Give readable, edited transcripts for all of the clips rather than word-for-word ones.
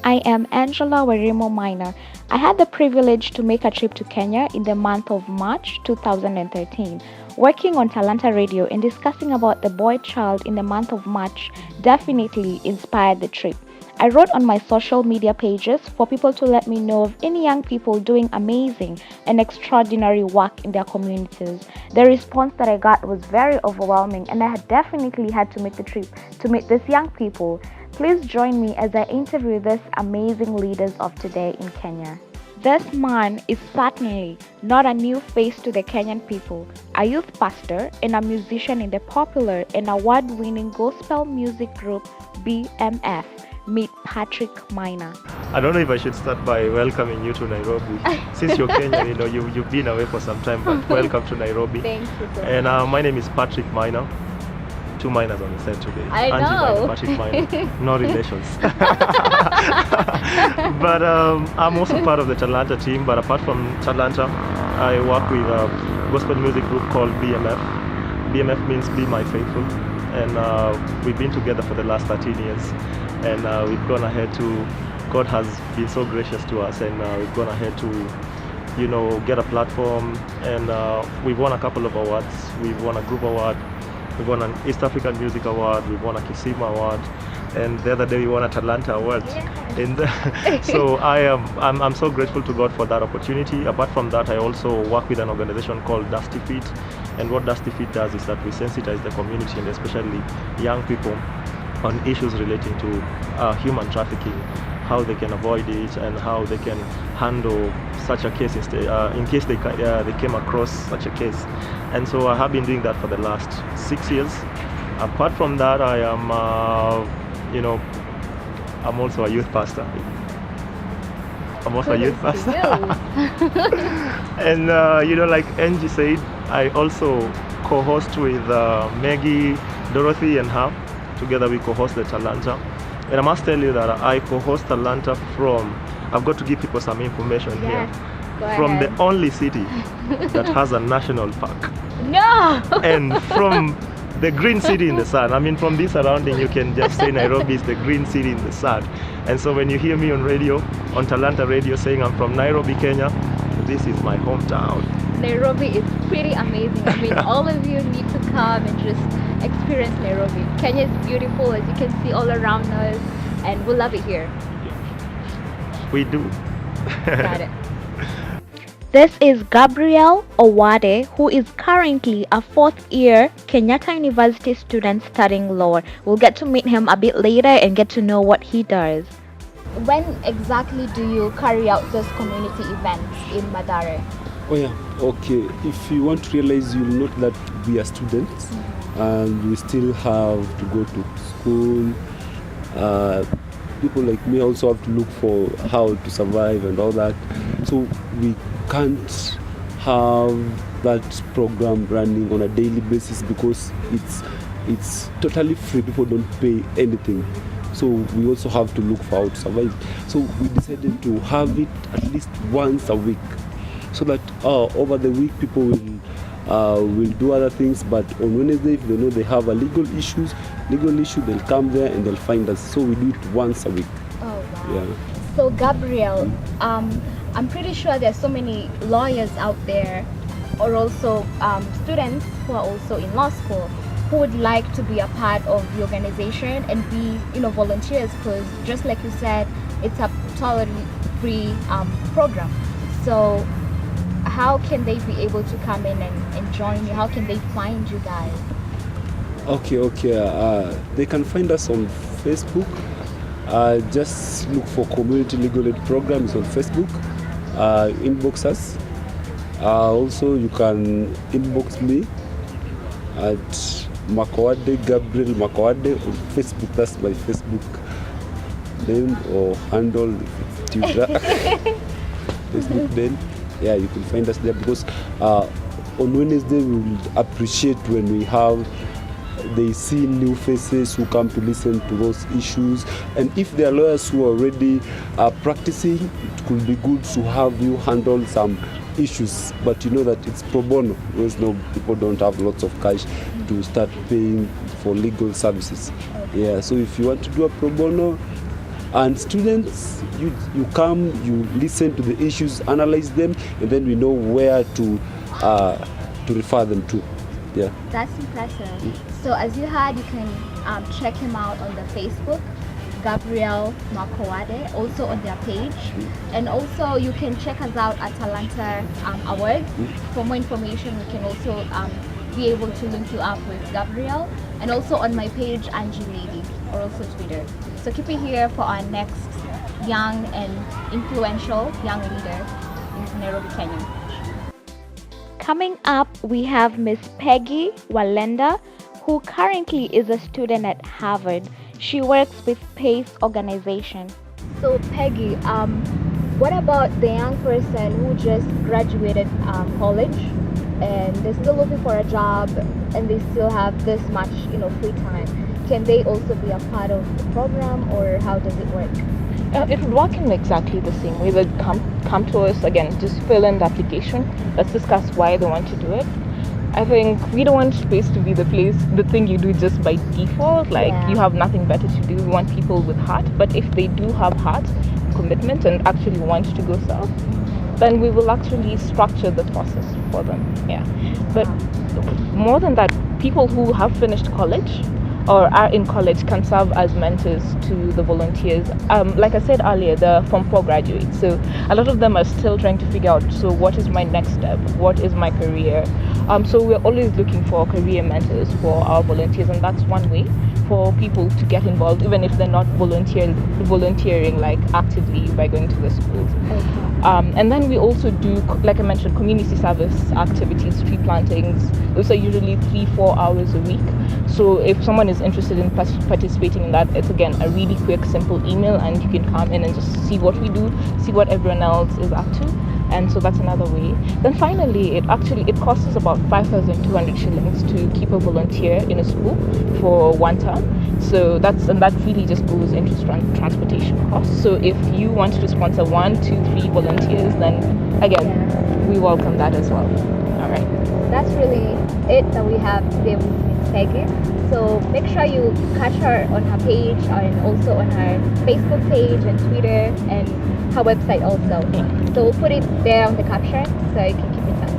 I am Angela Werimo Minor. I had the privilege to make a trip to Kenya in the month of March 2013. Working on Talanta Radio and discussing about the boy child in the month of March definitely inspired the trip. I wrote on my social media pages for people to let me know of any young people doing amazing and extraordinary work in their communities. The response that I got was very overwhelming, and I definitely had to make the trip to meet these young people. Please join me as I interview these amazing leaders of today in Kenya. This man is certainly not a new face to the Kenyan people, a youth pastor and a musician in the popular and award-winning gospel music group BMF. Meet Patrick Minor. I don't know if I should start by welcoming you to Nairobi. Since you're Kenyan, you've been away for some time, but welcome to Nairobi. Thank you so much. And my name is Patrick Minor. Two minors on the set today. I Angie know. Minor, Patrick Minor. No relations. But I'm also part of the Talanta team. But apart from Talanta, I work with a gospel music group called BMF. BMF means Be My Faithful. And we've been together for the last 13 years. And we've gone ahead to, God has been so gracious to us, and we've gone ahead to, get a platform, and we've won a couple of awards. We've won a group award, we've won an East African Music Award, we've won a Kisima Award, and the other day we won a Talanta Award. Yeah. And so I'm so grateful to God for that opportunity. Apart from that, I also work with an organization called Dusty Feet, and what Dusty Feet does is that we sensitize the community, and especially young people, on issues relating to human trafficking, how they can avoid it, and how they can handle such a case in case they came across such a case. And so I have been doing that for the last 6 years. Apart from that, I am, I'm also a youth pastor. I'm also a youth pastor. And like Angie said, I also co-host with Maggie, Dorothy, and her. Together we co-host the Talanta. And I must tell you that I co-host Talanta from, I've got to give people some information here. From the only city that has a national park. No! And from the green city in the sun. I mean, from this surrounding, you can just say Nairobi is the green city in the sun. And so when you hear me on radio, on Talanta Radio, saying I'm from Nairobi, Kenya, this is my hometown. Nairobi is pretty amazing. I mean, all of you need to come and just experience Nairobi. Kenya is beautiful, as you can see all around us, and we love it here. We do. Got it. This is Gabriel Owade, who is currently a fourth-year Kenyatta University student studying law. We'll get to meet him a bit later and get to know what he does. When exactly do you carry out those community events in Mathare? Oh yeah, okay. If you want to realize, you'll note that we are students and we still have to go to school. People like me also have to look for how to survive and all that. So we can't have that program running on a daily basis because it's totally free. People don't pay anything. So we also have to look for how to survive. So we decided to have it at least once a week, so that over the week people will do other things, but on Wednesday, if they know they have a legal issue, they'll come there and they'll find us. So we do it once a week. Oh wow. Yeah. So Gabriel, I'm pretty sure there's so many lawyers out there, or also students who are also in law school, who would like to be a part of the organization and be, volunteers, because just like you said, it's a totally free program. So how can they be able to come in and join you? How can they find you guys? Okay. They can find us on Facebook. Just look for Community Legal Aid Programs on Facebook. Inbox us. Also, you can inbox me at Makawade, Gabriel Makawade on Facebook. That's my Facebook name or handle, if it's Twitter. Facebook name. Yeah, you can find us there, because on Wednesday we will appreciate when they see new faces who come to listen to those issues. And if there are lawyers who are already practicing, it could be good to have you handle some issues. But you know that it's pro bono, because people don't have lots of cash to start paying for legal services. Yeah, so if you want to do a pro bono, And students, you come, you listen to the issues, analyze them, and then we know where to refer them to. Yeah. That's impressive. So as you heard, you can check him out on the Facebook, Gabriel Makowade, also on their page. And also you can check us out at Talanta Awards. For more information, we can also be able to link you up with Gabriel. And also on my page, Angie Ladie, or also Twitter. So keep it here for our next young and influential young leader in Nairobi, Kenya. Coming up, we have Miss Peggy Walenda, who currently is a student at Harvard. She works with PACE organization. So Peggy, what about the young person who just graduated college and they're still looking for a job and they still have this much, free time? Can they also be a part of the program, or how does it work? It would work in exactly the same way. They come to us again, just fill in the application. Let's discuss why they want to do it. I think we don't want space to be the thing you do just by default. You have nothing better to do. We want people with heart. But if they do have heart, commitment, and actually want to go south, then we will actually structure the process for them. Yeah. But more than that, people who have finished college or are in college can serve as mentors to the volunteers. Like I said earlier, they're Form 4 graduates, so a lot of them are still trying to figure out, so what is my next step? What is my career? So we're always looking for career mentors for our volunteers, and that's one way for people to get involved, even if they're not volunteering like actively by going to the schools. And then we also do, like I mentioned, community service activities, tree plantings. Those are usually 3-4 hours a week. So if someone is interested in participating in that, it's again a really quick, simple email, and you can come in and just see what we do, see what everyone else is up to. And so that's another way. Then finally, it costs us about 5,200 shillings to keep a volunteer in a school for one term. So that really just goes into transportation costs. So if you want to sponsor 1, 2, 3 volunteers, then again, we welcome that as well. All right. That's really it that we have today with Ms. Peggy. So make sure you catch her on her page and also on her Facebook page and Twitter and her website also. So we'll put it there on the caption so you can keep in touch.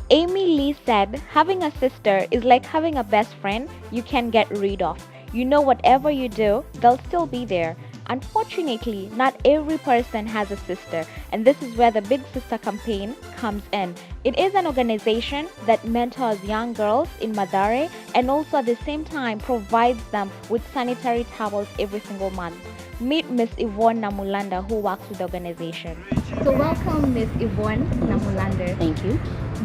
Amy Lee said, having a sister is like having a best friend you can get rid of. Whatever you do, they'll still be there. Unfortunately, not every person has a sister, and this is where the Big Sister campaign comes in. It is an organization that mentors young girls in Mathare and also at the same time provides them with sanitary towels every single month. Meet Miss Yvonne Namulanda, who works with the organization. So welcome, Miss Yvonne Namulanda. Thank you.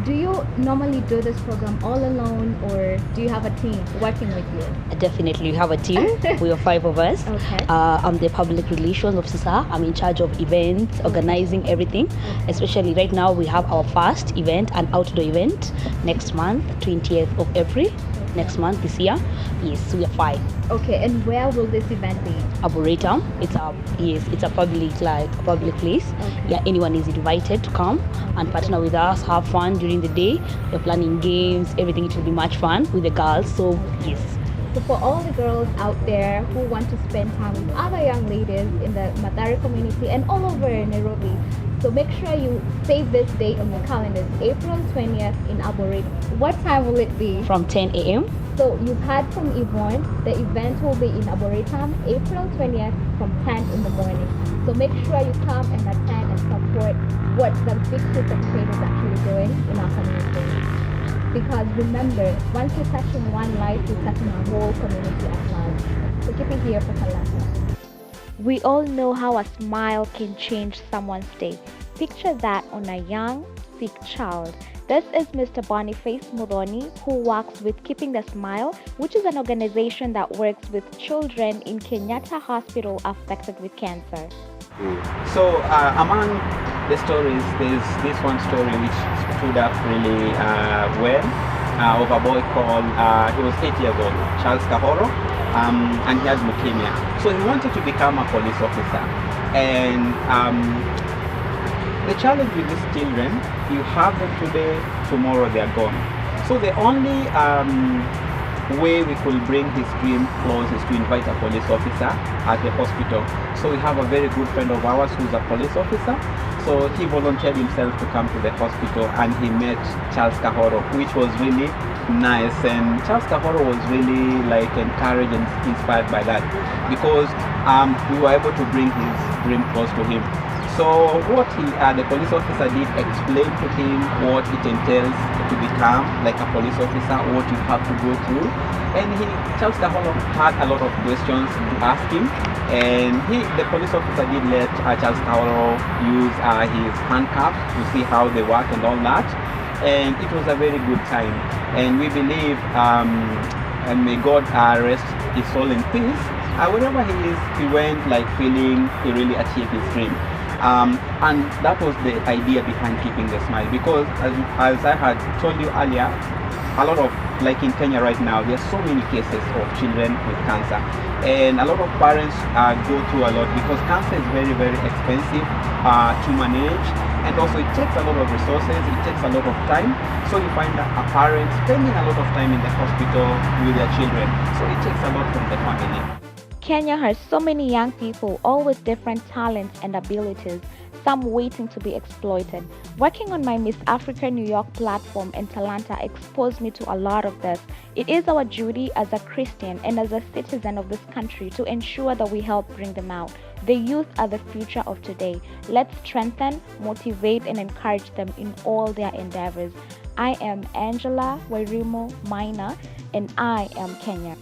Do you normally do this program all alone, or do you have a team working with you? Definitely, we have a team. We are 5 of us. Okay. I'm the public relations officer. I'm in charge of events, organizing everything. Okay. Especially right now, we have our first event, an outdoor event, next month, 20th of April. Next month, this year. Yes, we are 5. Okay, and where will this event be? Arboretum. It's a public place. Okay. Yeah, anyone is invited to come and partner with us, have fun during the day. We're planning games, everything. It will be much fun with the girls. So yes. So for all the girls out there who want to spend time with other young ladies in the Mathare community and all over Nairobi, so make sure you save this date on your calendars, April 20th in Arboretum. What time will it be? From 10 a.m. So you've heard from Yvonne, the event will be in Arboretum, April 20th from 10 in the morning. So make sure you come and attend and support what the Big Sister Trade is actually doing in our community. Because remember, once you're touching one life, you're touching a whole community at large. So keep it here for Talanta. We all know how a smile can change someone's day. Picture that on a young, sick child. This is Mr. Boniface Muroni, who works with Keeping the Smile, which is an organization that works with children in Kenyatta Hospital affected with cancer. So among the stories, there's this one story which stood up really well of a boy called, he was 8 years old, Charles Kahoro, and he has leukemia. So he wanted to become a police officer. And the challenge with these children, you have them today, tomorrow they are gone. So the only way we could bring his dream close is to invite a police officer at the hospital. So we have a very good friend of ours who's a police officer. So he volunteered himself to come to the hospital, and he met Charles Kahoro, which was really nice. And Charles Kahoro was really like encouraged and inspired by that, because we were able to bring his dream close to him. So what the police officer did explain to him what it entails to become like a police officer, what you have to go through. And Charles Kahoro had a lot of questions to ask him, and the police officer did let Charles Kahoro use his handcuffs to see how they work and all that. And it was a very good time. And we believe, and may God rest his soul in peace, wherever he is, he went like feeling he really achieved his dream. And that was the idea behind Keeping the Smile, because as I had told you earlier, a lot of, like in Kenya right now, there's so many cases of children with cancer, and a lot of parents go through a lot, because cancer is very, very expensive to manage, and also it takes a lot of resources, it takes a lot of time. So you find a parent spending a lot of time in the hospital with their children, so it takes a lot from the family. Kenya has so many young people, all with different talents and abilities, some waiting to be exploited. Working on my Miss Africa New York platform in Talanta exposed me to a lot of this. It is our duty as a Christian and as a citizen of this country to ensure that we help bring them out. The youth are the future of today. Let's strengthen, motivate, and encourage them in all their endeavors. I am Angela Wairimo Minor, and I am Kenya.